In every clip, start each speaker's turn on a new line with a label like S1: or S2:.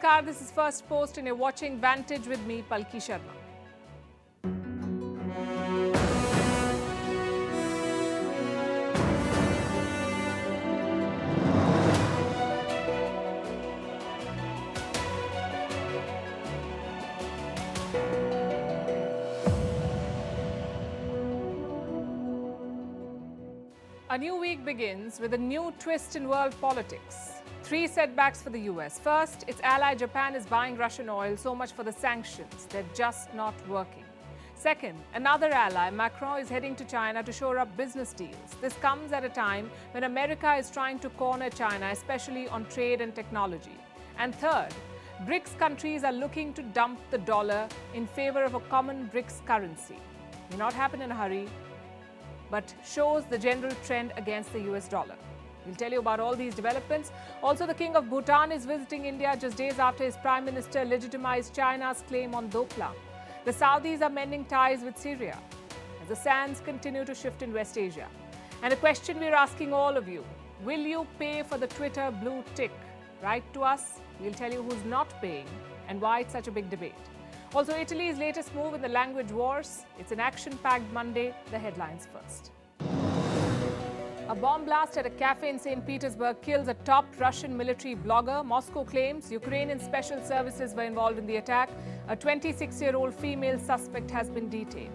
S1: Namaskar, this is Firstpost and you're watching Vantage with me, Palki Sharma. A new week begins with a new twist in world politics. 3 setbacks for the US. First, its ally Japan is buying Russian oil, so much for the sanctions. They're just not working. Second, another ally, Macron, is heading to China to shore up business deals. This comes at a time when America is trying to corner China, especially on trade and technology. And third, BRICS countries are looking to dump the dollar in favor of a common BRICS currency. May not happen in a hurry, but shows the general trend against the US dollar. We'll tell you about all these developments. Also, the King of Bhutan is visiting India just days after his Prime Minister legitimized China's claim on Doklam. The Saudis are mending ties with Syria as the sands continue to shift in West Asia. And a question we're asking all of you: will you pay for the Twitter blue tick? Write to us. We'll tell you who's not paying and why it's such a big debate. Also, Italy's latest move in the language wars. It's an action-packed Monday. The headlines first. A bomb blast at a cafe in St. Petersburg kills a top Russian military blogger. Moscow claims Ukrainian special services were involved in the attack. A 26-year-old female suspect has been detained.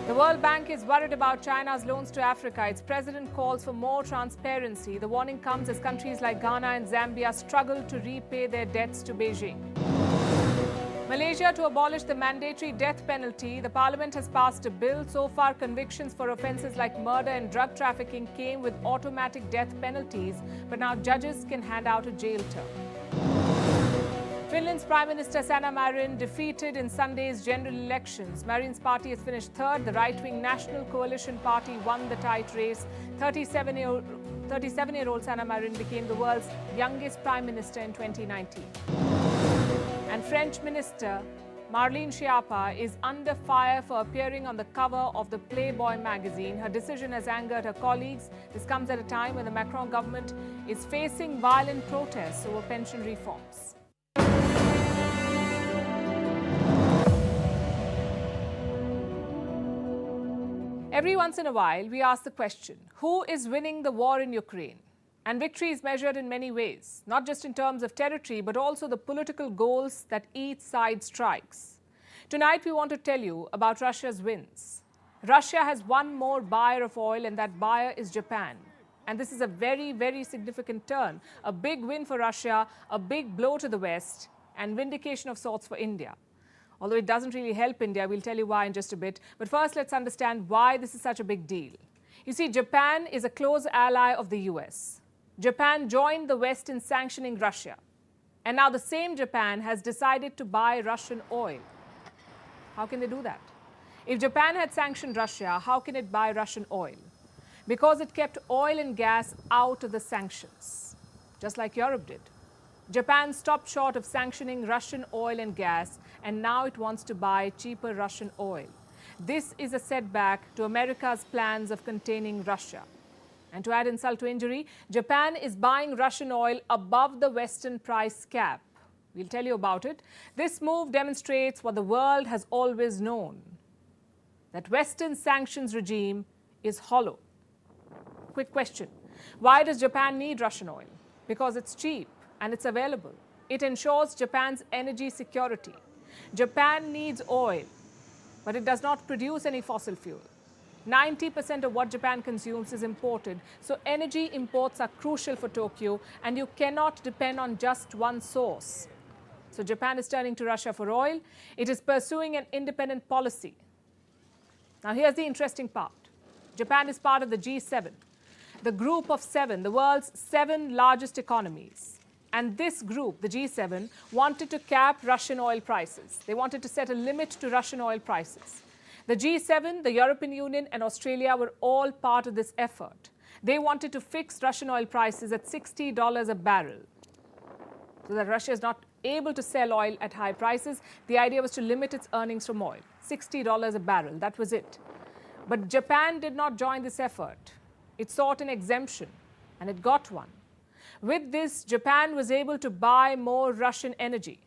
S1: The World Bank is worried about China's loans to Africa. Its president calls for more transparency. The warning comes as countries like Ghana and Zambia struggle to repay their debts to Beijing. Malaysia to abolish the mandatory death penalty. The parliament has passed a bill. So far, convictions for offences like murder and drug trafficking came with automatic death penalties, but now judges can hand out a jail term. Finland's Prime Minister Sanna Marin defeated in Sunday's general elections. Marin's party has finished third. The right-wing National Coalition Party won the tight race. 37-year-old Sanna Marin became the world's youngest Prime Minister in 2019. And French Minister Marlene Schiappa is under fire for appearing on the cover of the Playboy magazine. Her decision has angered her colleagues. This comes at a time when the Macron government is facing violent protests over pension reforms. Every once in a while, we ask the question, who is winning the war in Ukraine? And victory is measured in many ways, not just in terms of territory, but also the political goals that each side strikes. Tonight, we want to tell you about Russia's wins. Russia has one more buyer of oil, and that buyer is Japan. And this is a very, very significant turn, a big win for Russia, a big blow to the West, and vindication of sorts for India. Although it doesn't really help India, we'll tell you why in just a bit. But first, let's understand why this is such a big deal. You see, Japan is a close ally of the US. Japan joined the West in sanctioning Russia. And now the same Japan has decided to buy Russian oil. How can they do that? If Japan had sanctioned Russia, how can it buy Russian oil? Because it kept oil and gas out of the sanctions, just like Europe did. Japan stopped short of sanctioning Russian oil and gas, and now it wants to buy cheaper Russian oil. This is a setback to America's plans of containing Russia. And to add insult to injury, Japan is buying Russian oil above the Western price cap. We'll tell you about it. This move demonstrates what the world has always known, that Western sanctions regime is hollow. Quick question. Why does Japan need Russian oil? Because it's cheap and it's available. It ensures Japan's energy security. Japan needs oil, but it does not produce any fossil fuel. 90% of what Japan consumes is imported, so energy imports are crucial for Tokyo, and you cannot depend on just one source. So Japan is turning to Russia for oil. It is pursuing an independent policy. Now here's the interesting part. Japan is part of the G7, the group of 7, the world's 7 largest economies. And this group, the G7, wanted to cap Russian oil prices. They wanted to set a limit to Russian oil prices. The G7, the European Union and Australia were all part of this effort. They wanted to fix Russian oil prices at $60 a barrel so that Russia is not able to sell oil at high prices. The idea was to limit its earnings from oil. $60 a barrel, that was it. But Japan did not join this effort. It sought an exemption, and it got one. With this, Japan was able to buy more Russian energy.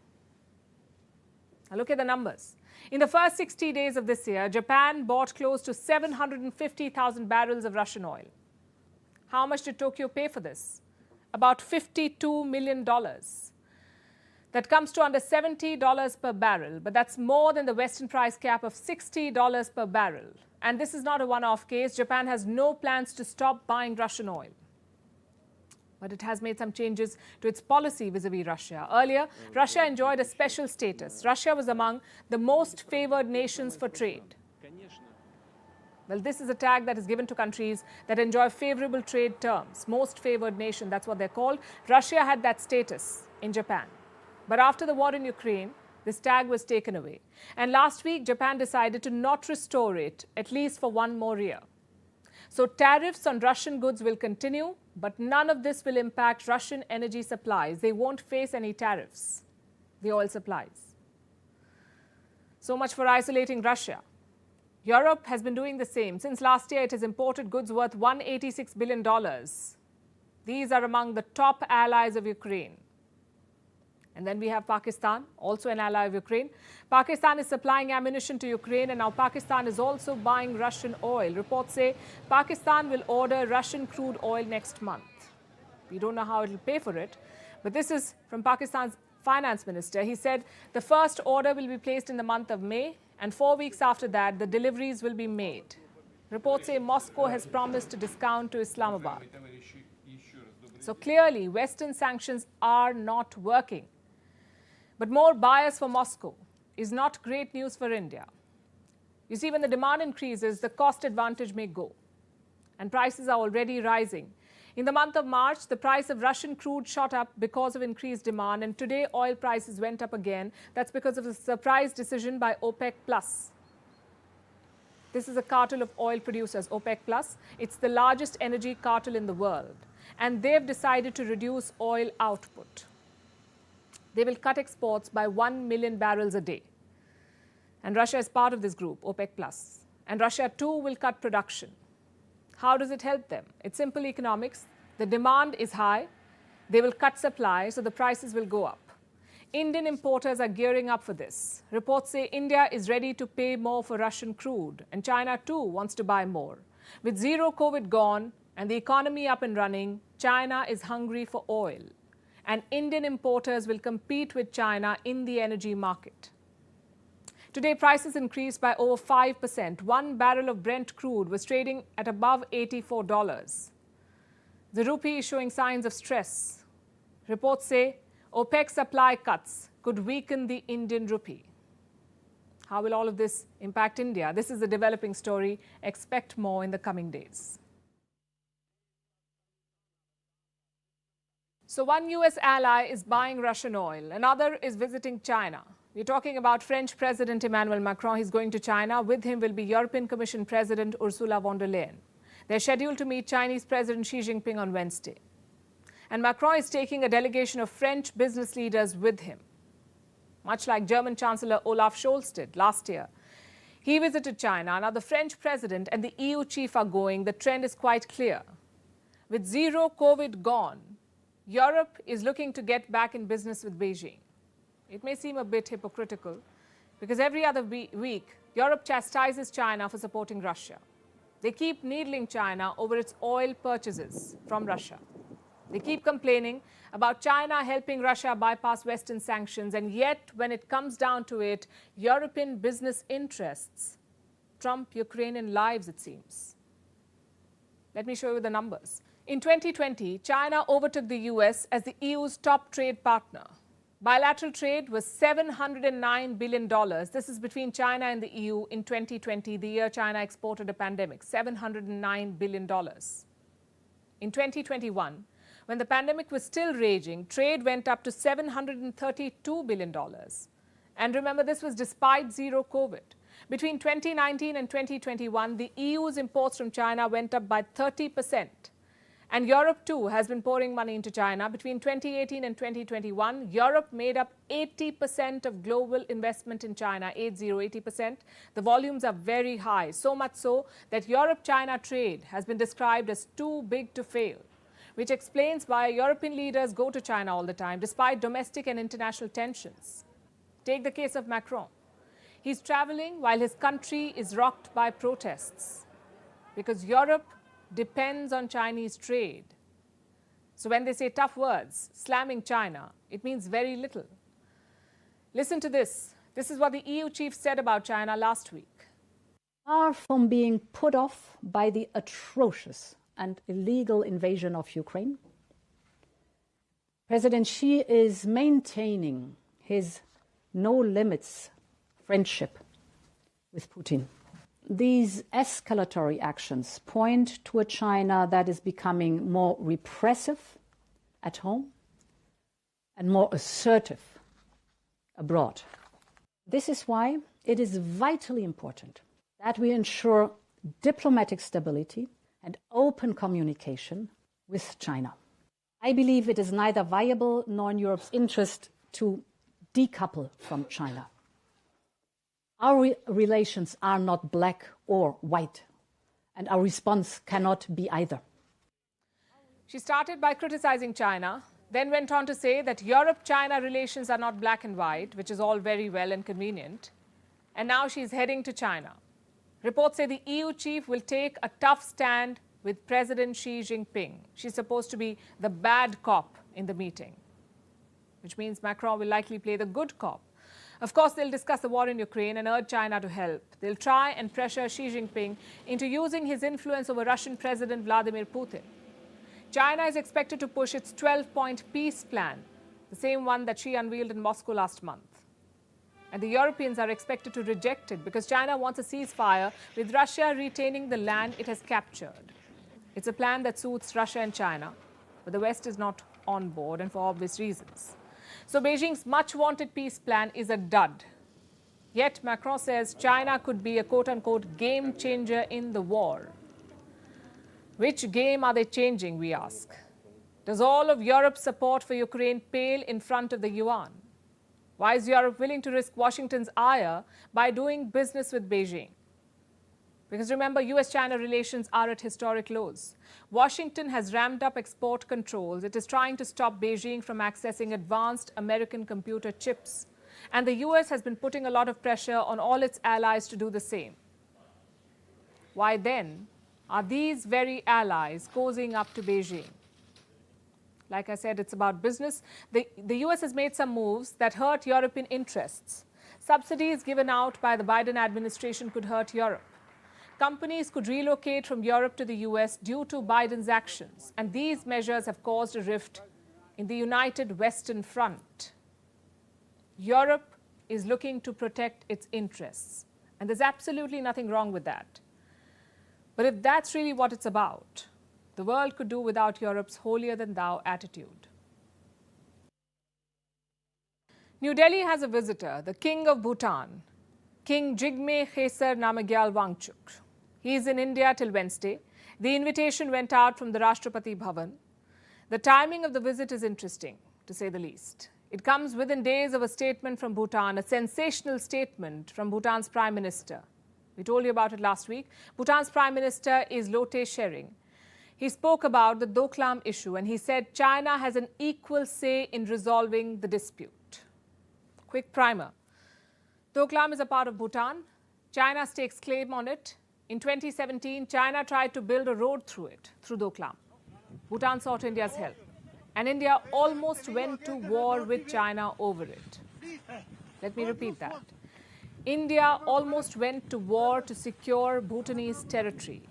S1: Now look at the numbers. In the first 60 days of this year, Japan bought close to 750,000 barrels of Russian oil. How much did Tokyo pay for this? About $52 million. That comes to under $70 per barrel, but that's more than the Western price cap of $60 per barrel. And this is not a one-off case. Japan has no plans to stop buying Russian oil. But it has made some changes to its policy vis-a-vis Russia. Earlier, Russia enjoyed a special status. Russia was among the most favored nations for trade. Well, this is a tag that is given to countries that enjoy favorable trade terms. Most favored nation, that's what they're called. Russia had that status in Japan. But after the war in Ukraine, this tag was taken away. And last week, Japan decided to not restore it, at least for one more year. So tariffs on Russian goods will continue, but none of this will impact Russian energy supplies. They won't face any tariffs, the oil supplies. So much for isolating Russia. Europe has been doing the same. Since last year, it has imported goods worth $186 billion. These are among the top allies of Ukraine. And then we have Pakistan, also an ally of Ukraine. Pakistan is supplying ammunition to Ukraine, and now Pakistan is also buying Russian oil. Reports say Pakistan will order Russian crude oil next month. We don't know how it will pay for it, but this is from Pakistan's finance minister. He said the first order will be placed in the month of May, and 4 weeks after that, the deliveries will be made. Reports say Moscow has promised a discount to Islamabad. So clearly, Western sanctions are not working. But more bias for Moscow is not great news for India. You see, when the demand increases, the cost advantage may go. And prices are already rising. In the month of March, the price of Russian crude shot up because of increased demand. And today, oil prices went up again. That's because of a surprise decision by OPEC+. This is a cartel of oil producers, OPEC+. It's the largest energy cartel in the world. And they've decided to reduce oil output. They will cut exports by 1 million barrels a day. And Russia is part of this group, OPEC+. And Russia too will cut production. How does it help them? It's simple economics. The demand is high. They will cut supply, so the prices will go up. Indian importers are gearing up for this. Reports say India is ready to pay more for Russian crude, and China too wants to buy more. With zero COVID gone and the economy up and running, China is hungry for oil. And Indian importers will compete with China in the energy market. Today, prices increased by over 5%. 1 barrel of Brent crude was trading at above $84. The rupee is showing signs of stress. Reports say OPEC supply cuts could weaken the Indian rupee. How will all of this impact India? This is a developing story. Expect more in the coming days. So one US ally is buying Russian oil. Another is visiting China. We're talking about French President Emmanuel Macron. He's going to China. With him will be European Commission President Ursula von der Leyen. They're scheduled to meet Chinese President Xi Jinping on Wednesday. And Macron is taking a delegation of French business leaders with him, much like German Chancellor Olaf Scholz did last year. He visited China. Now the French president and the EU chief are going. The trend is quite clear. With zero COVID gone, Europe is looking to get back in business with Beijing. It may seem a bit hypocritical because every other week, Europe chastises China for supporting Russia. They keep needling China over its oil purchases from Russia. They keep complaining about China helping Russia bypass Western sanctions, and yet when it comes down to it, European business interests trump Ukrainian lives, it seems. Let me show you the numbers. In 2020, China overtook the US as the EU's top trade partner. Bilateral trade was $709 billion. This is between China and the EU in 2020, the year China exported a pandemic, $709 billion. In 2021, when the pandemic was still raging, trade went up to $732 billion. And remember, this was despite zero COVID. Between 2019 and 2021, the EU's imports from China went up by 30%. And Europe too has been pouring money into China. Between 2018 and 2021, Europe made up 80% of global investment in China, 80%. The volumes are very high, so much so that Europe-China trade has been described as too big to fail. which explains why European leaders go to China all the time, despite domestic and international tensions. Take the case of Macron. He's traveling while his country is rocked by protests, because Europe depends on Chinese trade. So when they say tough words, slamming China, it means very little. Listen to this. This is what the EU chief said about China last week.
S2: Far from being put off by the atrocious and illegal invasion of Ukraine, President Xi is maintaining his no-limits friendship with Putin. These escalatory actions point to a China that is becoming more repressive at home and more assertive abroad. This is why it is vitally important that we ensure diplomatic stability and open communication with China. I believe it is neither viable nor in Europe's interest to decouple from China. Our relations are not black or white, and our response cannot be either.
S1: She started by criticizing China, then went on to say that Europe-China relations are not black and white, which is all very well and convenient. And now she's heading to China. Reports say the EU chief will take a tough stand with President Xi Jinping. She's supposed to be the bad cop in the meeting, which means Macron will likely play the good cop. Of course, they'll discuss the war in Ukraine and urge China to help. They'll try and pressure Xi Jinping into using his influence over Russian President Vladimir Putin. China is expected to push its 12-point peace plan, the same one that Xi unveiled in Moscow last month. And the Europeans are expected to reject it because China wants a ceasefire with Russia retaining the land it has captured. It's a plan that suits Russia and China, but the West is not on board, and for obvious reasons. So Beijing's much-wanted peace plan is a dud. Yet Macron says China could be a quote-unquote game changer in the war. Which game are they changing, we ask? Does all of Europe's support for Ukraine pale in front of the yuan? Why is Europe willing to risk Washington's ire by doing business with Beijing? Because remember, US-China relations are at historic lows. Washington has ramped up export controls. It is trying to stop Beijing from accessing advanced American computer chips. And the US has been putting a lot of pressure on all its allies to do the same. Why then are these very allies cozying up to Beijing? Like I said, it's about business. The US has made some moves that hurt European interests. Subsidies given out by the Biden administration could hurt Europe. Companies could relocate from Europe to the US due to Biden's actions, and these measures have caused a rift in the united Western Front. Europe is looking to protect its interests, and there's absolutely nothing wrong with that. But if that's really what it's about, the world could do without Europe's holier-than-thou attitude. New Delhi has a visitor, the King of Bhutan, King Jigme Kheser Namgyal Wangchuk. He is in India till Wednesday. The invitation went out from the Rashtrapati Bhavan. The timing of the visit is interesting, to say the least. It comes within days of a statement from Bhutan, a sensational statement from Bhutan's Prime Minister. We told you about it last week. Bhutan's Prime Minister is Lote Tshering. He spoke about the Doklam issue and he said China has an equal say in resolving the dispute. Quick primer. Doklam is a part of Bhutan. China stakes claim on it. In 2017, China tried to build a road through it, through Doklam. Bhutan sought India's help. And India almost went to war with China over it. Let me repeat that. India almost went to war to secure Bhutanese territory.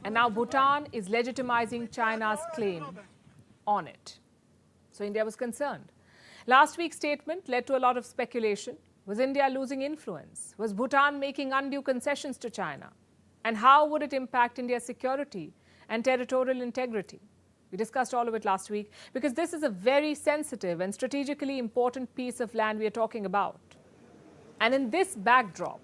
S1: And now Bhutan is legitimizing China's claim on it. So India was concerned. Last week's statement led to a lot of speculation. Was India losing influence? Was Bhutan making undue concessions to China? And how would it impact India's security and territorial integrity? We discussed all of it last week because this is a very sensitive and strategically important piece of land we are talking about. And in this backdrop,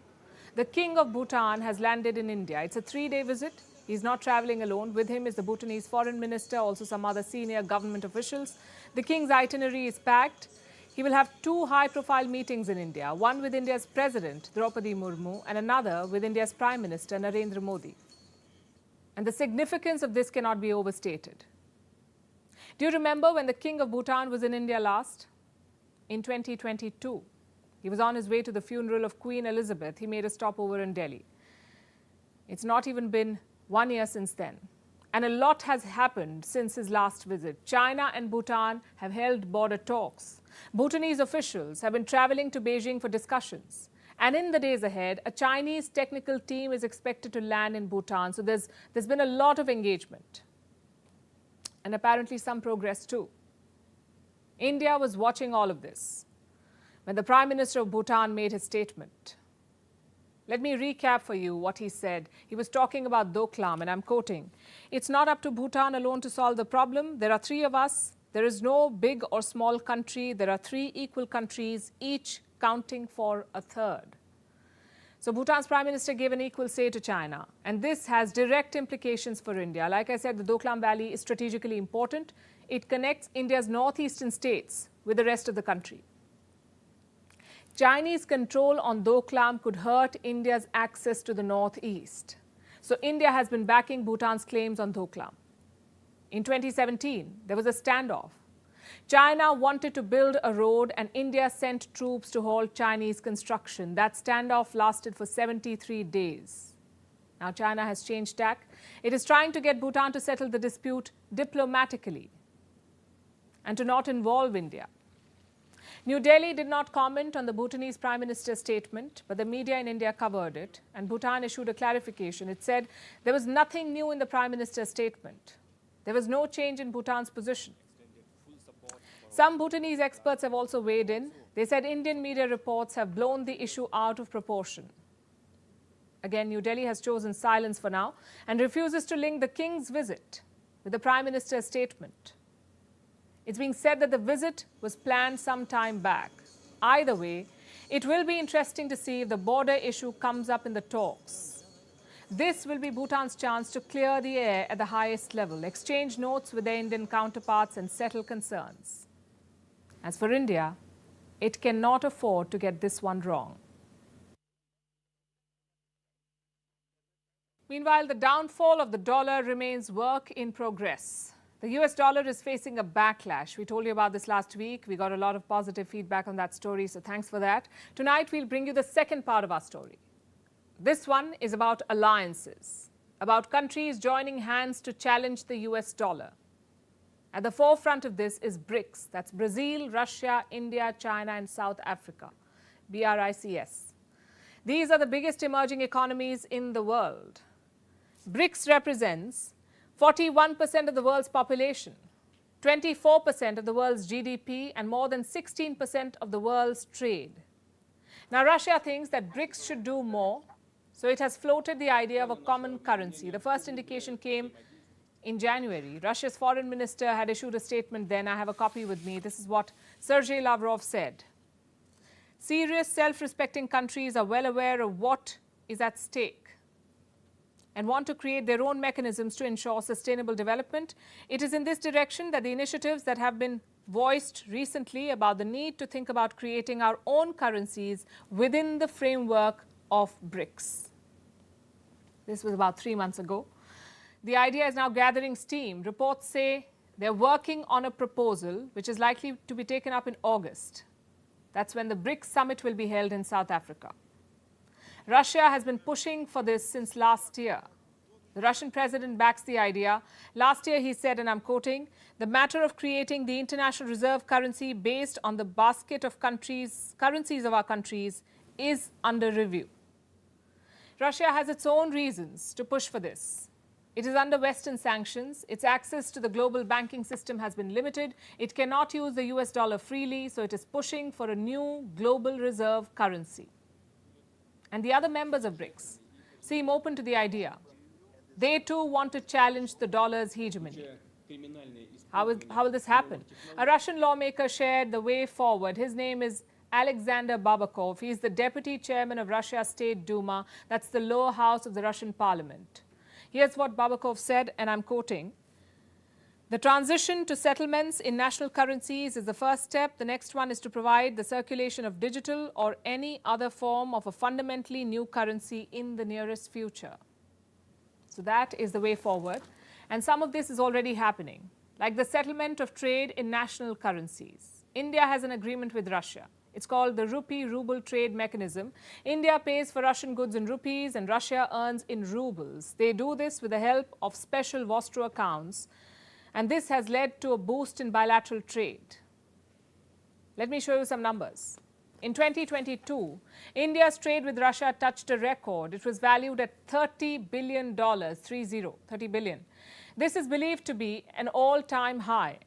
S1: the King of Bhutan has landed in India. It's a 3-day visit. He's not traveling alone. With him is the Bhutanese foreign minister, also some other senior government officials. The King's itinerary is packed. He will have 2 high-profile meetings in India, one with India's President, Draupadi Murmu, and another with India's Prime Minister, Narendra Modi. And the significance of this cannot be overstated. Do you remember when the King of Bhutan was in India last? In 2022. He was on his way to the funeral of Queen Elizabeth. He made a stopover in Delhi. It's not even been 1 year since then. And a lot has happened since his last visit. China and Bhutan have held border talks. Bhutanese officials have been traveling to Beijing for discussions. And in the days ahead, a Chinese technical team is expected to land in Bhutan. So there's been a lot of engagement. And apparently some progress too. India was watching all of this when the Prime Minister of Bhutan made his statement. Let me recap for you what he said. He was talking about Doklam, and I'm quoting, "It's not up to Bhutan alone to solve the problem. There are three of us. There is no big or small country. There are three equal countries, each counting for a third." So Bhutan's Prime Minister gave an equal say to China, and this has direct implications for India. Like I said, the Doklam Valley is strategically important. It connects India's northeastern states with the rest of the country. Chinese control on Doklam could hurt India's access to the northeast. So India has been backing Bhutan's claims on Doklam. In 2017, there was a standoff. China wanted to build a road and India sent troops to halt Chinese construction. That standoff lasted for 73 days. Now China has changed tack. It is trying to get Bhutan to settle the dispute diplomatically and to not involve India. New Delhi did not comment on the Bhutanese Prime Minister's statement, but the media in India covered it, and Bhutan issued a clarification. It said there was nothing new in the Prime Minister's statement. There was no change in Bhutan's position. Some Bhutanese experts have also weighed in. They said Indian media reports have blown the issue out of proportion. Again, New Delhi has chosen silence for now and refuses to link the king's visit with the Prime Minister's statement. It's being said that the visit was planned some time back. Either way, it will be interesting to see if the border issue comes up in the talks. This will be Bhutan's chance to clear the air at the highest level, exchange notes with their Indian counterparts and settle concerns. As for India, it cannot afford to get this one wrong. Meanwhile, the downfall of the dollar remains work in progress. The US dollar is facing a backlash. We told you about this last week. We got a lot of positive feedback on that story, so thanks for that. Tonight, we'll bring you the second part of our story. This one is about alliances, about countries joining hands to challenge the US dollar. At the forefront of this is BRICS. That's Brazil, Russia, India, China, and South Africa. BRICS. These are the biggest emerging economies in the world. BRICS represents 41% of the world's population, 24% of the world's GDP, and more than 16% of the world's trade. Now, Russia thinks that BRICS should do more, so it has floated the idea of a common currency. The first indication came in January. Russia's foreign minister had issued a statement then. I have a copy with me. This is what Sergei Lavrov said. Serious, self-respecting countries are well aware of what is at stake and want to create their own mechanisms to ensure sustainable development. It is in this direction that the initiatives that have been voiced recently about the need to think about creating our own currencies within the framework of BRICS. This was about 3 months ago. The idea is now gathering steam. Reports say they're working on a proposal which is likely to be taken up in August. That's when the BRICS summit will be held in South Africa. Russia has been pushing for this since last year. The Russian president backs the idea. Last year he said, and I'm quoting, "The matter of creating the international reserve currency based on the basket of currencies of our countries is under review." Russia has its own reasons to push for this. It is under Western sanctions. Its access to the global banking system has been limited. It cannot use the US dollar freely, so it is pushing for a new global reserve currency. And the other members of BRICS seem open to the idea. They too want to challenge the dollar's hegemony. How will this happen? A Russian lawmaker shared the way forward. His name is Alexander Babakov. He is the deputy chairman of Russia's State Duma. That's the lower house of the Russian parliament. Here's what Babakov said, and I'm quoting. "The transition to settlements in national currencies is the first step. The next one is to provide the circulation of digital or any other form of a fundamentally new currency in the nearest future." So that is the way forward. And some of this is already happening. like the settlement of trade in national currencies. India has an agreement with Russia. It's called the rupee-ruble trade mechanism. India pays for Russian goods in rupees and Russia earns in rubles. They do this with the help of special Vostro accounts, and this has led to a boost in bilateral trade. Let me show you some numbers. In 2022, India's trade with Russia touched a record. It was valued at $30 billion, 30 billion. This is believed to be an all-time high.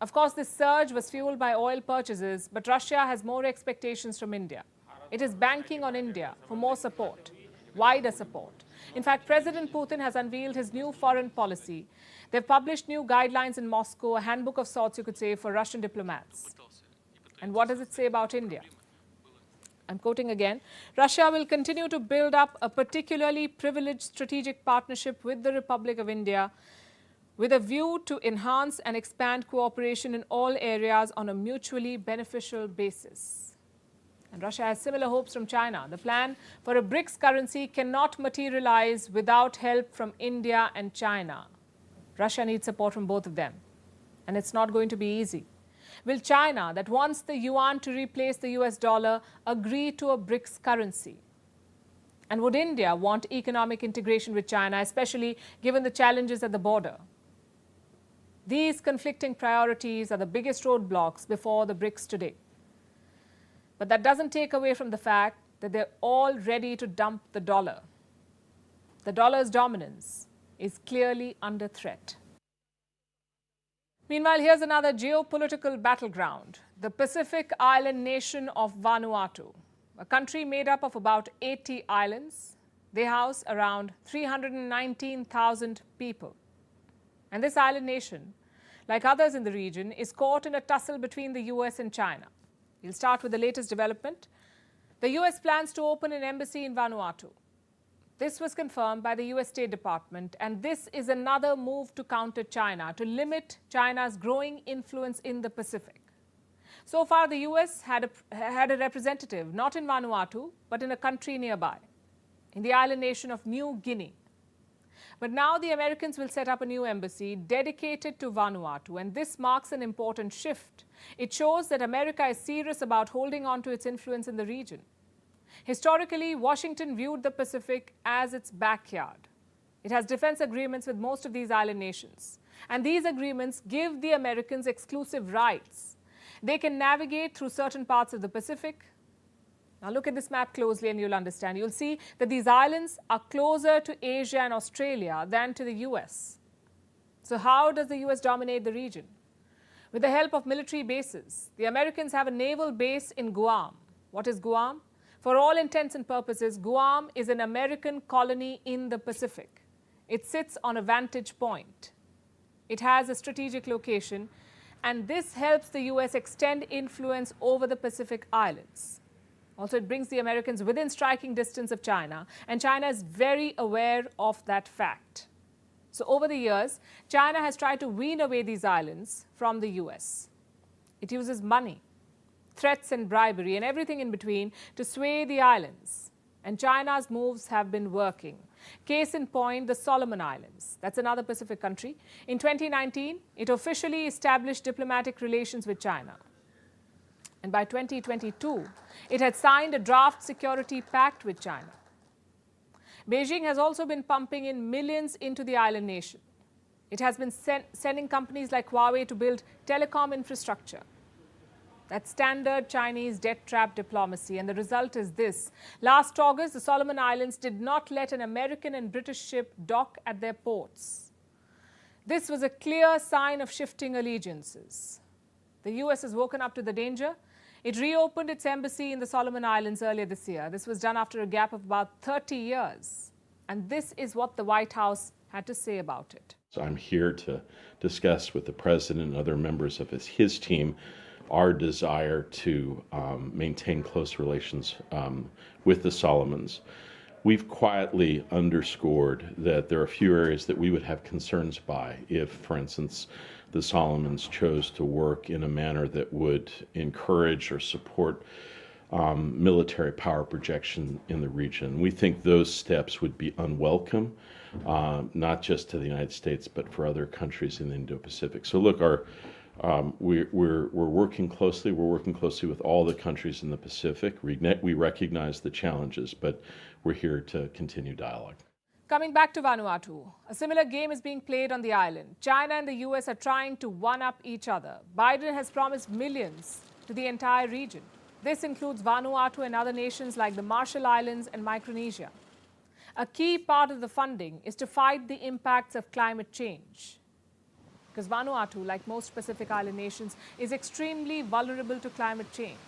S1: Of course, this surge was fueled by oil purchases, but Russia has more expectations from India. It is banking on India for more support, wider support. In fact, President Putin has unveiled his new foreign policy. They've published new guidelines in Moscow, a handbook of sorts, you could say, for Russian diplomats. And what does it say about India? I'm quoting again. Russia will continue to build up a particularly privileged strategic partnership with the Republic of India with a view to enhance and expand cooperation in all areas on a mutually beneficial basis. And Russia has similar hopes from China. The plan for a BRICS currency cannot materialize without help from India and China. Russia needs support from both of them. And it's not going to be easy. Will China, that wants the yuan to replace the US dollar, agree to a BRICS currency? And would India want economic integration with China, especially given the challenges at the border? These conflicting priorities are the biggest roadblocks before the BRICS today. But that doesn't take away from the fact that they're all ready to dump the dollar. The dollar's dominance is clearly under threat. Meanwhile, here's another geopolitical battleground, the Pacific island nation of Vanuatu, a country made up of about 80 islands. They house around 319,000 people. And this island nation, like others in the region, is caught in a tussle between the US and China. We'll start with the latest development. The US plans to open an embassy in Vanuatu. This was confirmed by the US State Department, and this is another move to counter China, to limit China's growing influence in the Pacific. So far, the US had a representative not in Vanuatu, but in a country nearby, in the island nation of New Guinea. But now the Americans will set up a new embassy dedicated to Vanuatu, and this marks an important shift. It shows that America is serious about holding on to its influence in the region. Historically, Washington viewed the Pacific as its backyard. It has defense agreements with most of these island nations. And these agreements give the Americans exclusive rights. They can navigate through certain parts of the Pacific. Now look at this map closely and you'll understand. You'll see that these islands are closer to Asia and Australia than to the US. So how does the US dominate the region? With the help of military bases. The Americans have a naval base in Guam. What is Guam? For all intents and purposes, Guam is an American colony in the Pacific. It sits on a vantage point. It has a strategic location, and this helps the US extend influence over the Pacific Islands. Also, it brings the Americans within striking distance of China, and China is very aware of that fact. So over the years, China has tried to wean away these islands from the US. It uses money, threats and bribery and everything in between to sway the islands. And China's moves have been working. Case in point, the Solomon Islands. That's another Pacific country. In 2019, it officially established diplomatic relations with China. And by 2022, it had signed a draft security pact with China. Beijing has also been pumping in millions into the island nation. It has been sending companies like Huawei to build telecom infrastructure. That's standard Chinese debt trap diplomacy, and the result is this. Last August, the Solomon Islands did not let an American and British ship dock at their ports. This was a clear sign of shifting allegiances. The US has woken up to the danger. It reopened its embassy in the Solomon Islands earlier this year. This was done after a gap of about 30 years. And this is what the White House had to say about it.
S3: So I'm here to discuss with the President and other members of his team our desire to maintain close relations with the Solomons. We've quietly underscored that there are a few areas that we would have concerns by if, for instance, the Solomons chose to work in a manner that would encourage or support military power projection in the region. We think those steps would be unwelcome not just to the United States, but for other countries in the Indo-Pacific. So look, we're working closely. We're working closely with all the countries in the Pacific. We recognize the challenges, but we're here to continue dialogue.
S1: Coming back to Vanuatu, a similar game is being played on the island. China and the US are trying to one-up each other. Biden has promised millions to the entire region. This includes Vanuatu and other nations like the Marshall Islands and Micronesia. A key part of the funding is to fight the impacts of climate change. Because Vanuatu, like most Pacific Island nations, is extremely vulnerable to climate change.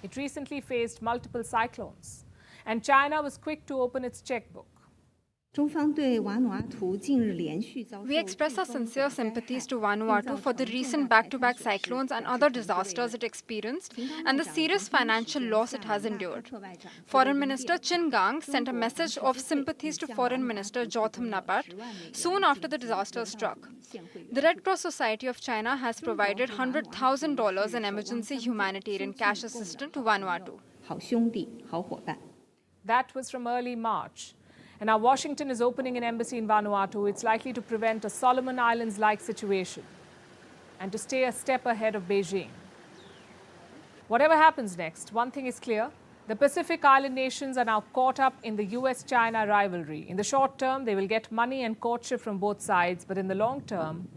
S1: It recently faced multiple cyclones, and China was quick to open its checkbook.
S4: We express our sincere sympathies to Vanuatu for the recent back-to-back cyclones and other disasters it experienced and the serious financial loss it has endured. Foreign Minister Chin Gang sent a message of sympathies to Foreign Minister Jotham Napat soon after the disaster struck. The Red Cross Society of China has provided $100,000 in emergency humanitarian cash assistance to Vanuatu.
S1: That was from early March. And now Washington is opening an embassy in Vanuatu. It's likely to prevent a Solomon Islands-like situation and to stay a step ahead of Beijing. Whatever happens next, one thing is clear. The Pacific Island nations are now caught up in the US-China rivalry. In the short term, they will get money and courtship from both sides, but in the long term,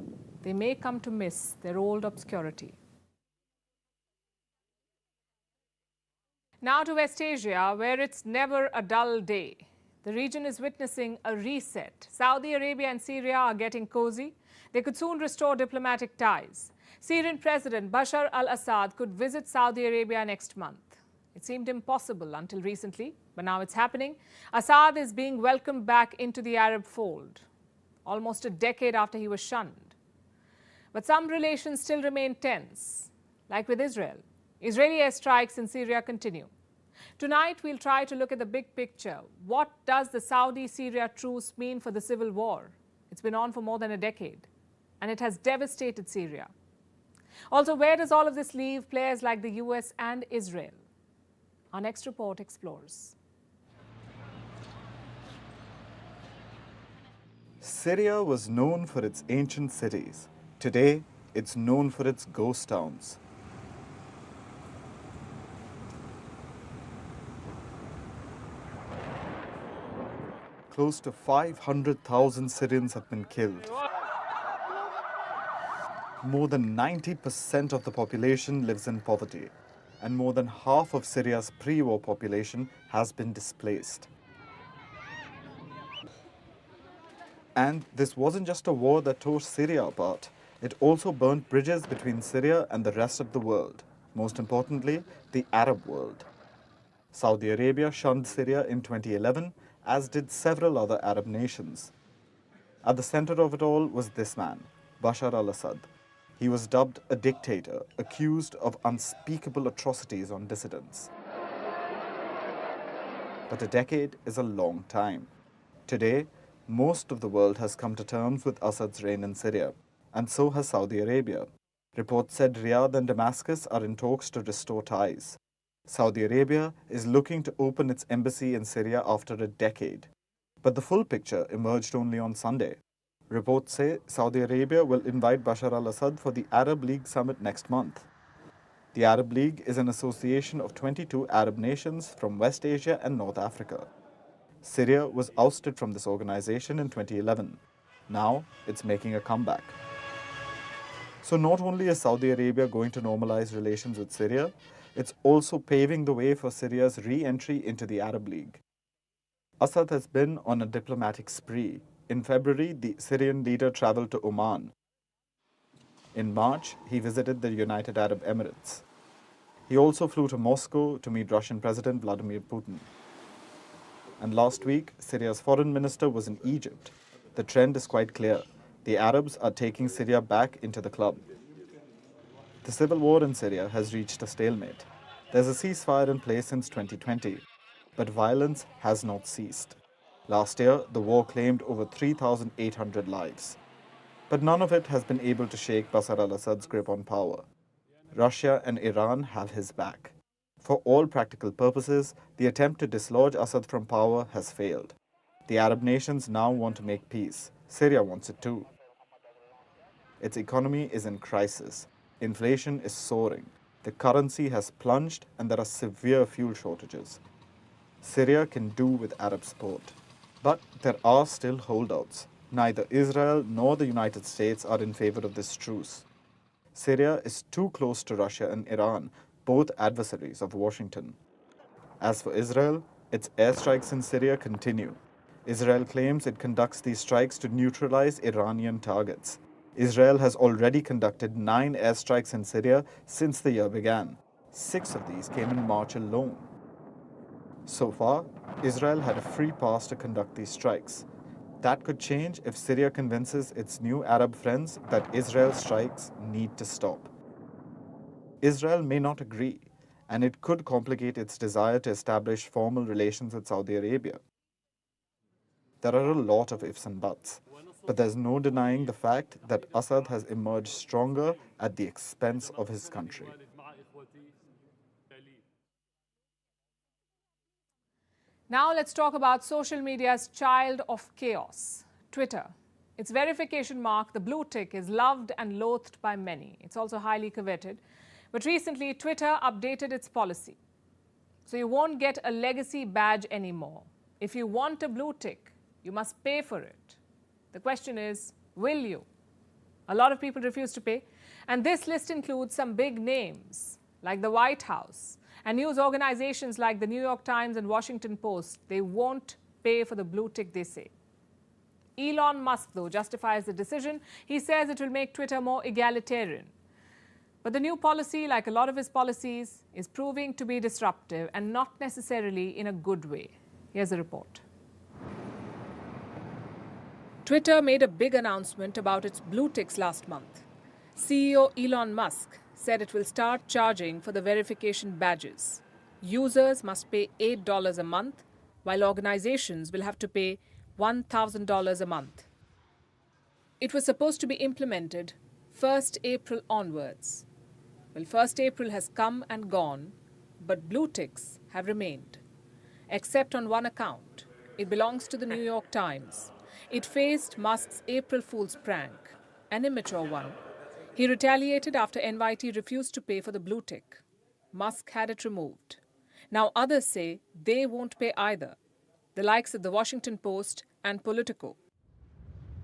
S1: they may come to miss their old obscurity. Now to West Asia, where it's never a dull day. The region is witnessing a reset. Saudi Arabia and Syria are getting cozy. They could soon restore diplomatic ties. Syrian President Bashar al-Assad could visit Saudi Arabia next month. It seemed impossible until recently, but now it's happening. Assad is being welcomed back into the Arab fold, almost a decade after he was shunned. But some relations still remain tense, like with Israel. Israeli airstrikes in Syria continue. Tonight, we'll try to look at the big picture. What does the Saudi-Syria truce mean for the civil war? It's been on for more than a decade, and it has devastated Syria. Also, where does all of this leave players like the US and Israel? Our next report explores.
S5: Syria was known for its ancient cities. Today, it's known for its ghost towns. Close to 500,000 Syrians have been killed. More than 90% of the population lives in poverty, and more than half of Syria's pre-war population has been displaced. And this wasn't just a war that tore Syria apart. It also burnt bridges between Syria and the rest of the world, most importantly, the Arab world. Saudi Arabia shunned Syria in 2011, as did several other Arab nations. At the center of it all was this man, Bashar al-Assad. He was dubbed a dictator, accused of unspeakable atrocities on dissidents. But a decade is a long time. Today, most of the world has come to terms with Assad's reign in Syria, and so has Saudi Arabia. Reports said Riyadh and Damascus are in talks to restore ties. Saudi Arabia is looking to open its embassy in Syria after a decade. But the full picture emerged only on Sunday. Reports say Saudi Arabia will invite Bashar al-Assad for the Arab League summit next month. The Arab League is an association of 22 Arab nations from West Asia and North Africa. Syria was ousted from this organization in 2011. Now it's making a comeback. So not only is Saudi Arabia going to normalize relations with Syria, it's also paving the way for Syria's re-entry into the Arab League. Assad has been on a diplomatic spree. In February, the Syrian leader traveled to Oman. In March, he visited the United Arab Emirates. He also flew to Moscow to meet Russian President Vladimir Putin. And last week, Syria's foreign minister was in Egypt. The trend is quite clear. The Arabs are taking Syria back into the club. The civil war in Syria has reached a stalemate. There's a ceasefire in place since 2020, but violence has not ceased. Last year, the war claimed over 3,800 lives. But none of it has been able to shake Bashar al-Assad's grip on power. Russia and Iran have his back. For all practical purposes, the attempt to dislodge Assad from power has failed. The Arab nations now want to make peace. Syria wants it too. Its economy is in crisis. Inflation is soaring. The currency has plunged and there are severe fuel shortages. Syria can do with Arab support. But there are still holdouts. Neither Israel nor the United States are in favor of this truce. Syria is too close to Russia and Iran, both adversaries of Washington. As for Israel, its airstrikes in Syria continue. Israel claims it conducts these strikes to neutralize Iranian targets. Israel has already conducted 9 airstrikes in Syria since the year began. 6 of these came in March alone. So far, Israel had a free pass to conduct these strikes. That could change if Syria convinces its new Arab friends that Israel's strikes need to stop. Israel may not agree, and it could complicate its desire to establish formal relations with Saudi Arabia. There are a lot of ifs and buts, but there's no denying the fact that Assad has emerged stronger at the expense of his country.
S1: Now let's talk about social media's child of chaos, Twitter. Its verification mark, the blue tick, is loved and loathed by many. It's also highly coveted. But recently, Twitter updated its policy. So you won't get a legacy badge anymore. If you want a blue tick, you must pay for it. The question is, will you? A lot of people refuse to pay. And this list includes some big names, like the White House, and news organizations like the New York Times and Washington Post. They won't pay for the blue tick, they say. Elon Musk, though, justifies the decision. He says it will make Twitter more egalitarian. But the new policy, like a lot of his policies, is proving to be disruptive and not necessarily in a good way. Here's a report. Twitter made a big announcement about its blue ticks last month. CEO Elon Musk said it will start charging for the verification badges. Users must pay $8 a month, while organizations will have to pay $1,000 a month. It was supposed to be implemented 1st April onwards. Well, 1st April has come and gone, but blue ticks have remained. Except on one account. It belongs to the New York Times. It faced Musk's April Fool's prank, an immature one. He retaliated after NYT refused to pay for the blue tick. Musk had it removed. Now others say they won't pay either, the likes of the Washington Post and Politico.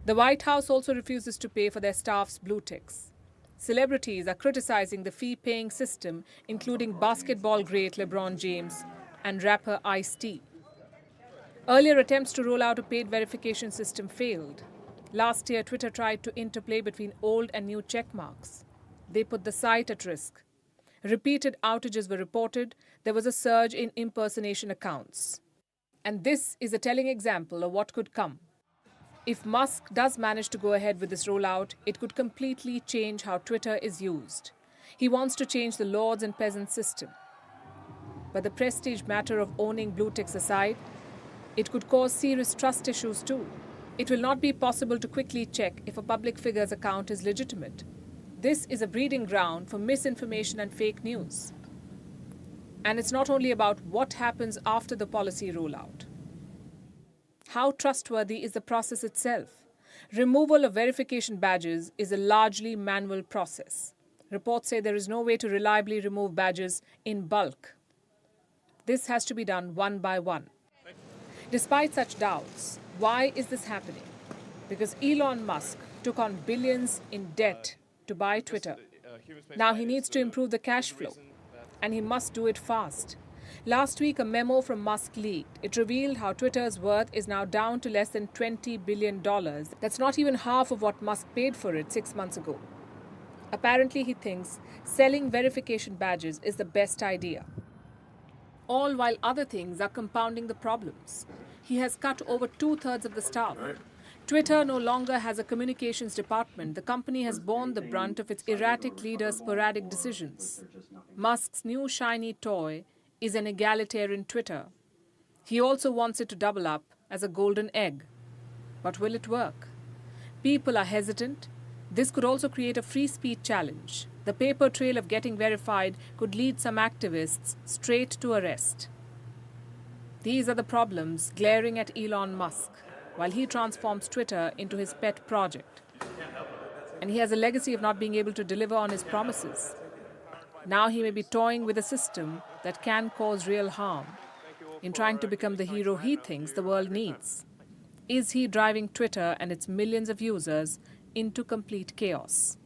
S1: The White House also refuses to pay for their staff's blue ticks. Celebrities are criticizing the fee-paying system, including basketball great LeBron James and rapper Ice-T. Earlier attempts to roll out a paid verification system failed. Last year, Twitter tried to interplay between old and new checkmarks. They put the site at risk. Repeated outages were reported. There was a surge in impersonation accounts. And this is a telling example of what could come. If Musk does manage to go ahead with this rollout, it could completely change how Twitter is used. He wants to change the lords and peasants system. But the prestige matter of owning blue ticks aside, it could cause serious trust issues too. It will not be possible to quickly check if a public figure's account is legitimate. This is a breeding ground for misinformation and fake news. And it's not only about what happens after the policy rollout. How trustworthy is the process itself? Removal of verification badges is a largely manual process. Reports say there is no way to reliably remove badges in bulk. This has to be done one by one. Despite such doubts, why is this happening? Because Elon Musk took on billions in debt to buy Twitter. Now he needs to improve the cash flow, and he must do it fast. Last week, a memo from Musk leaked. It revealed how Twitter's worth is now down to less than $20 billion. That's not even half of what Musk paid for it 6 months ago. Apparently, he thinks selling verification badges is the best idea. All while other things are compounding the problems. He has cut over 2/3 of the staff. Twitter no longer has a communications department. The company has borne the brunt of its erratic leader's sporadic decisions. Musk's new shiny toy is an egalitarian Twitter. He also wants it to double up as a golden egg. But will it work? People are hesitant. This could also create a free speech challenge. The paper trail of getting verified could lead some activists straight to arrest. These are the problems glaring at Elon Musk while he transforms Twitter into his pet project. And he has a legacy of not being able to deliver on his promises. Now he may be toying with a system that can cause real harm in trying to become the hero he thinks the world needs. Is he driving Twitter and its millions of users into complete chaos?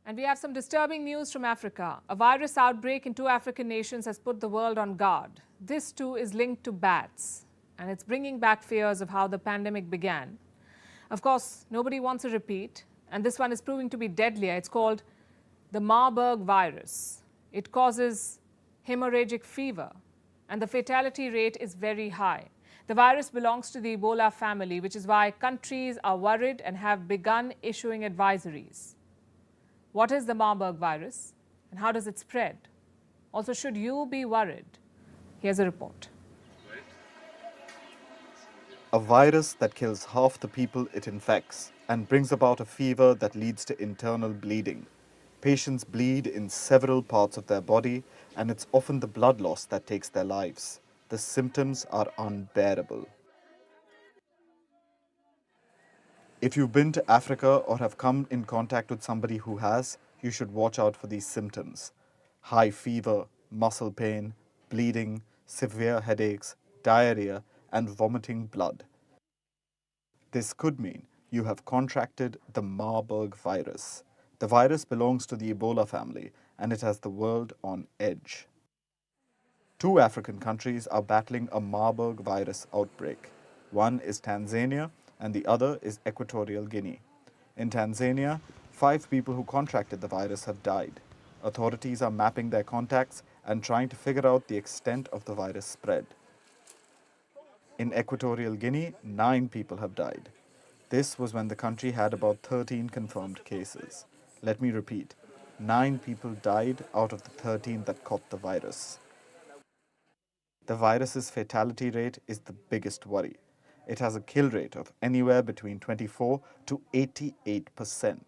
S1: And we have some disturbing news from Africa. A virus outbreak in 2 African nations has put the world on guard. This too is linked to bats, and it's bringing back fears of how the pandemic began. Of course, nobody wants a repeat, and this one is proving to be deadlier. It's called the Marburg virus. It causes hemorrhagic fever, and the fatality rate is very high. The virus belongs to the Ebola family, which is why countries are worried and have begun issuing advisories. What is the Marburg virus, and how does it spread? Also, should you be worried? Here's a report.
S5: A virus that kills half the people it infects and brings about a fever that leads to internal bleeding. Patients bleed in several parts of their body, and it's often the blood loss that takes their lives. The symptoms are unbearable. If you've been to Africa or have come in contact with somebody who has, you should watch out for these symptoms: high fever, muscle pain, bleeding, severe headaches, diarrhea, and vomiting blood. This could mean you have contracted the Marburg virus. The virus belongs to the Ebola family, and it has the world on edge. 2 African countries are battling a Marburg virus outbreak. One is Tanzania, and the other is Equatorial Guinea. In Tanzania, 5 people who contracted the virus have died. Authorities are mapping their contacts and trying to figure out the extent of the virus spread. In Equatorial Guinea, 9 people have died. This was when the country had about 13 confirmed cases. Let me repeat, 9 people died out of the 13 that caught the virus. The virus's fatality rate is the biggest worry. It has a kill rate of anywhere between 24 to 88%.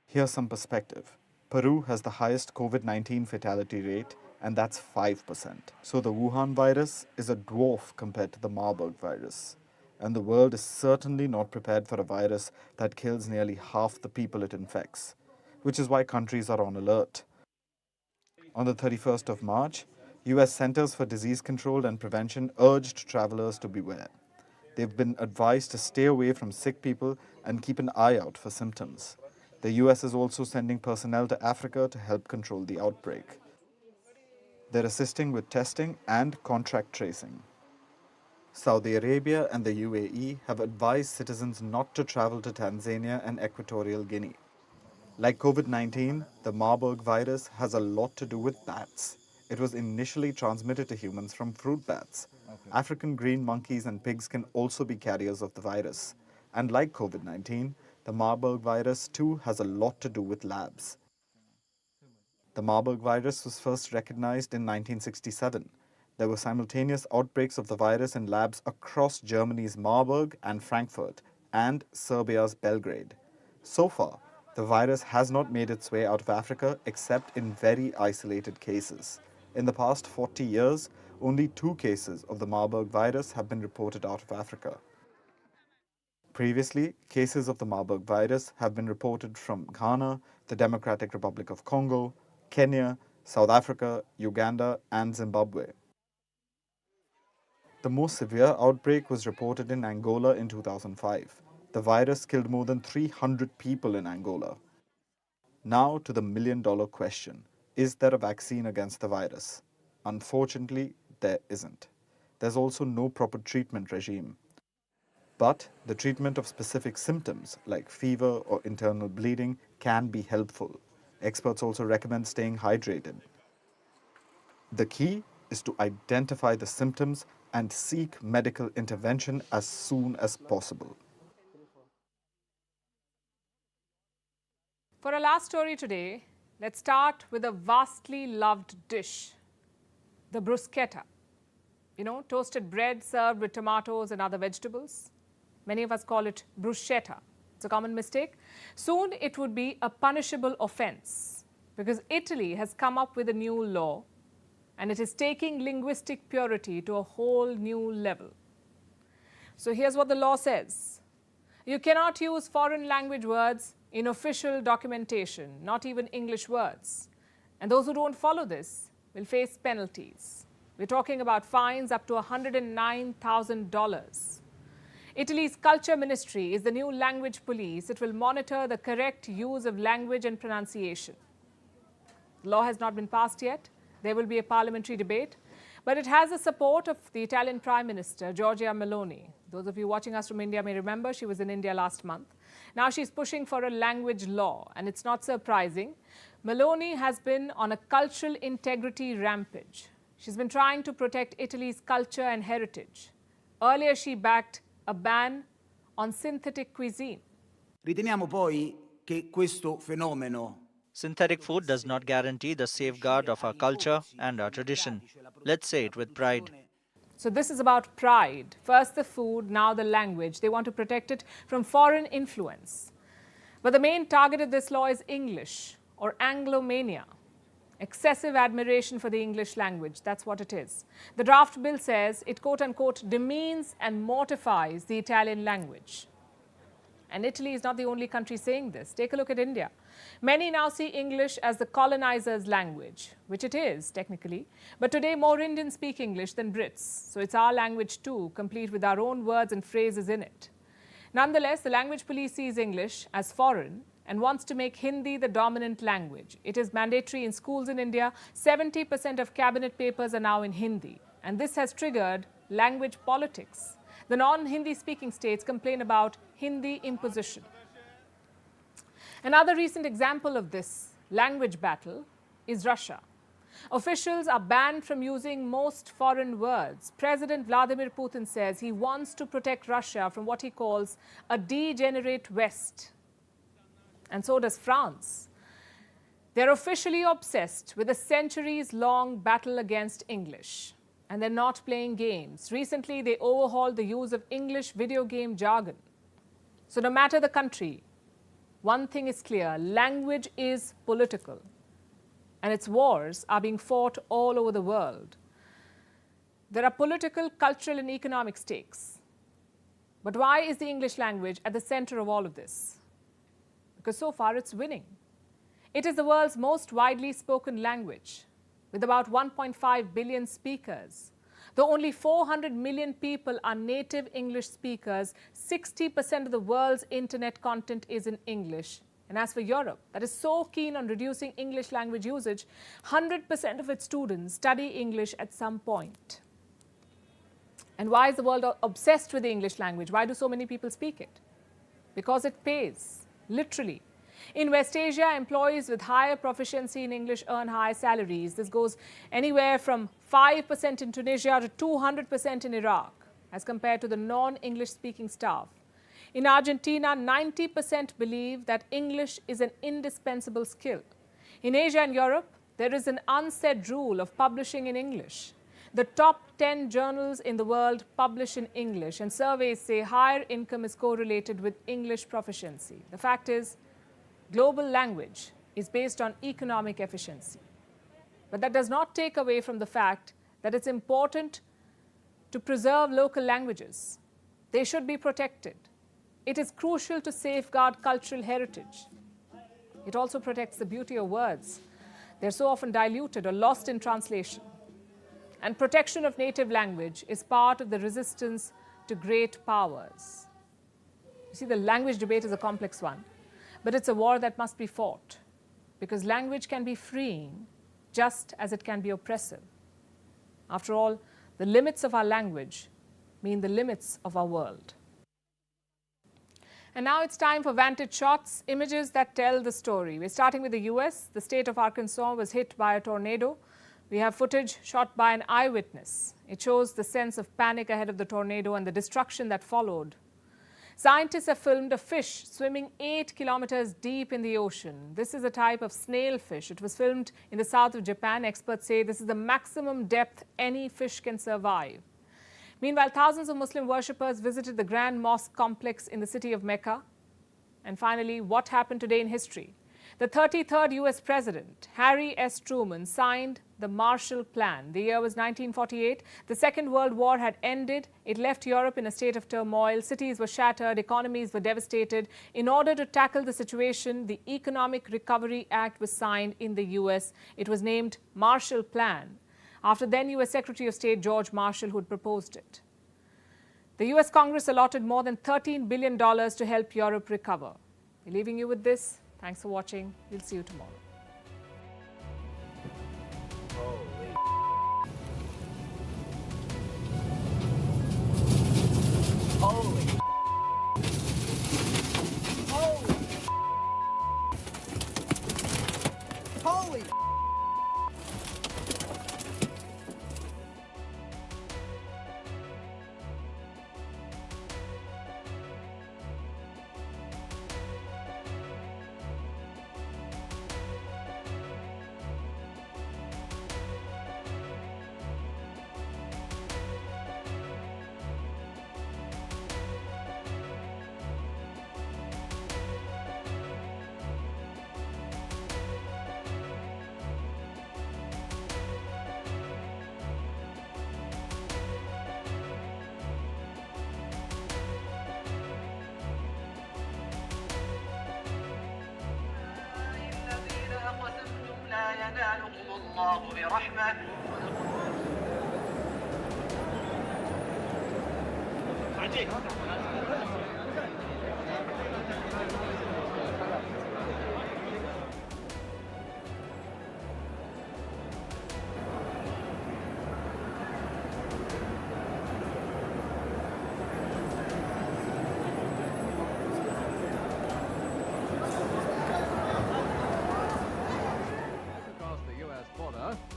S5: Here's some perspective. Peru has the highest COVID-19 fatality rate, and that's 5%. So the Wuhan virus is a dwarf compared to the Marburg virus. And the world is certainly not prepared for a virus that kills nearly half the people it infects, which is why countries are on alert. On the 31st of March, US Centers for Disease Control and Prevention urged travelers to beware. They've been advised to stay away from sick people and keep an eye out for symptoms. The US is also sending personnel to Africa to help control the outbreak. They're assisting with testing and contact tracing. Saudi Arabia and the UAE have advised citizens not to travel to Tanzania and Equatorial Guinea. Like COVID-19, the Marburg virus has a lot to do with bats. It was initially transmitted to humans from fruit bats. African green monkeys and pigs can also be carriers of the virus. And like COVID-19, the Marburg virus too has a lot to do with labs. The Marburg virus was first recognized in 1967. There were simultaneous outbreaks of the virus in labs across Germany's Marburg and Frankfurt and Serbia's Belgrade. So far, the virus has not made its way out of Africa except in very isolated cases. In the past 40 years, only 2 cases of the Marburg virus have been reported out of Africa. Previously, cases of the Marburg virus have been reported from Ghana, the Democratic Republic of Congo, Kenya, South Africa, Uganda, and Zimbabwe. The most severe outbreak was reported in Angola in 2005. The virus killed more than 300 people in Angola. Now to the million-dollar question. Is there a vaccine against the virus? Unfortunately, there isn't. There's also no proper treatment regime. But the treatment of specific symptoms like fever or internal bleeding can be helpful. Experts also recommend staying hydrated. The key is to identify the symptoms and seek medical intervention as soon as possible.
S1: For our last story today, let's start with a vastly loved dish, the bruschetta. You know, toasted bread served with tomatoes and other vegetables. Many of us call it bruschetta. It's a common mistake. Soon it would be a punishable offense because Italy has come up with a new law and it is taking linguistic purity to a whole new level. So here's what the law says. You cannot use foreign language words in official documentation, not even English words. And those who don't follow this will face penalties. We're talking about fines up to $109,000. Italy's culture ministry is the new language police. It will monitor the correct use of language and pronunciation. The law has not been passed yet. There will be a parliamentary debate. But it has the support of the Italian Prime Minister, Giorgia Meloni. Those of you watching us from India may remember she was in India last month. Now she's pushing for a language law, and it's not surprising. Meloni has been on a cultural integrity rampage. She's been trying to protect Italy's culture and heritage. Earlier, she backed a ban on synthetic cuisine.
S6: Riteniamo poi che questo fenomeno
S7: Synthetic food does not guarantee the safeguard of our culture and our tradition. Let's say it with pride.
S1: So this is about pride. First the food, now the language. They want to protect it from foreign influence. But the main target of this law is English or Anglomania. Excessive admiration for the English language, that's what it is. The draft bill says it quote-unquote demeans and mortifies the Italian language. And Italy is not the only country saying this. Take a look at India. Many now see English as the colonizer's language, which it is technically. But today more Indians speak English than Brits. So it's our language too, complete with our own words and phrases in it. Nonetheless, the language police sees English as foreign and wants to make Hindi the dominant language. It is mandatory in schools in India. 70% of cabinet papers are now in Hindi. And this has triggered language politics. The non-Hindi speaking states complain about Hindi imposition. Another recent example of this language battle is Russia. Officials are banned from using most foreign words. President Vladimir Putin says he wants to protect Russia from what he calls a degenerate West. And so does France. They're officially obsessed with a centuries-long battle against English. And they're not playing games. Recently, they overhauled the use of English video game jargon. So no matter the country, one thing is clear, language is political. And its wars are being fought all over the world. There are political, cultural, and economic stakes. But why is the English language at the center of all of this? Because so far it's winning. It is the world's most widely spoken language, with about 1.5 billion speakers. Though only 400 million people are native English speakers, 60% of the world's internet content is in English. And as for Europe, that is so keen on reducing English language usage, 100% of its students study English at some point. And why is the world obsessed with the English language? Why do so many people speak it? Because it pays, literally. In West Asia, employees with higher proficiency in English earn high salaries. This goes anywhere from 5% in Tunisia to 200% in Iraq, as compared to the non-English speaking staff. In Argentina, 90% believe that English is an indispensable skill. In Asia and Europe, there is an unsaid rule of publishing in English. The top 10 journals in the world publish in English, and surveys say higher income is correlated with English proficiency. The fact is, global language is based on economic efficiency. But that does not take away from the fact that it's important to preserve local languages. They should be protected. It is crucial to safeguard cultural heritage. It also protects the beauty of words. They're so often diluted or lost in translation. And protection of native language is part of the resistance to great powers. You see, the language debate is a complex one, but it's a war that must be fought, because language can be freeing just as it can be oppressive. After all, the limits of our language mean the limits of our world. And now it's time for Vantage shots, images that tell the story. We're starting with the US. The state of Arkansas was hit by a tornado. We have footage shot by an eyewitness. It shows the sense of panic ahead of the tornado and the destruction that followed. Scientists have filmed a fish swimming 8 kilometers deep in the ocean. This is a type of snail fish. It was filmed in the south of Japan. Experts say this is the maximum depth any fish can survive. Meanwhile, thousands of Muslim worshippers visited the Grand Mosque complex in the city of Mecca. And finally, what happened today in history? The 33rd US President, Harry S. Truman, signed the Marshall Plan. The year was 1948. The Second World War had ended. It left Europe in a state of turmoil. Cities were shattered. Economies were devastated. In order to tackle the situation, the Economic Recovery Act was signed in the U.S. It was named Marshall Plan after then U.S. Secretary of State George Marshall, who had proposed it. The U.S. Congress allotted more than $13 billion to help Europe recover. We're leaving you with this. Thanks for watching. We'll see you tomorrow.
S6: Holy. Holy.
S8: الله برحمة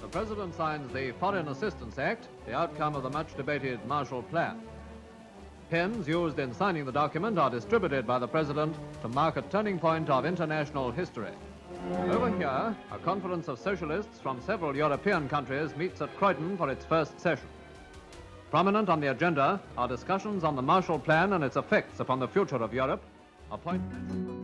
S9: The President signs the Foreign Assistance Act, the outcome of the much-debated Marshall Plan. Pens used in signing the document are distributed by the President to mark a turning point of international history. Over here, a conference of socialists from several European countries meets at Croydon for its first session. Prominent on the agenda are discussions on the Marshall Plan and its effects upon the future of Europe, appointments...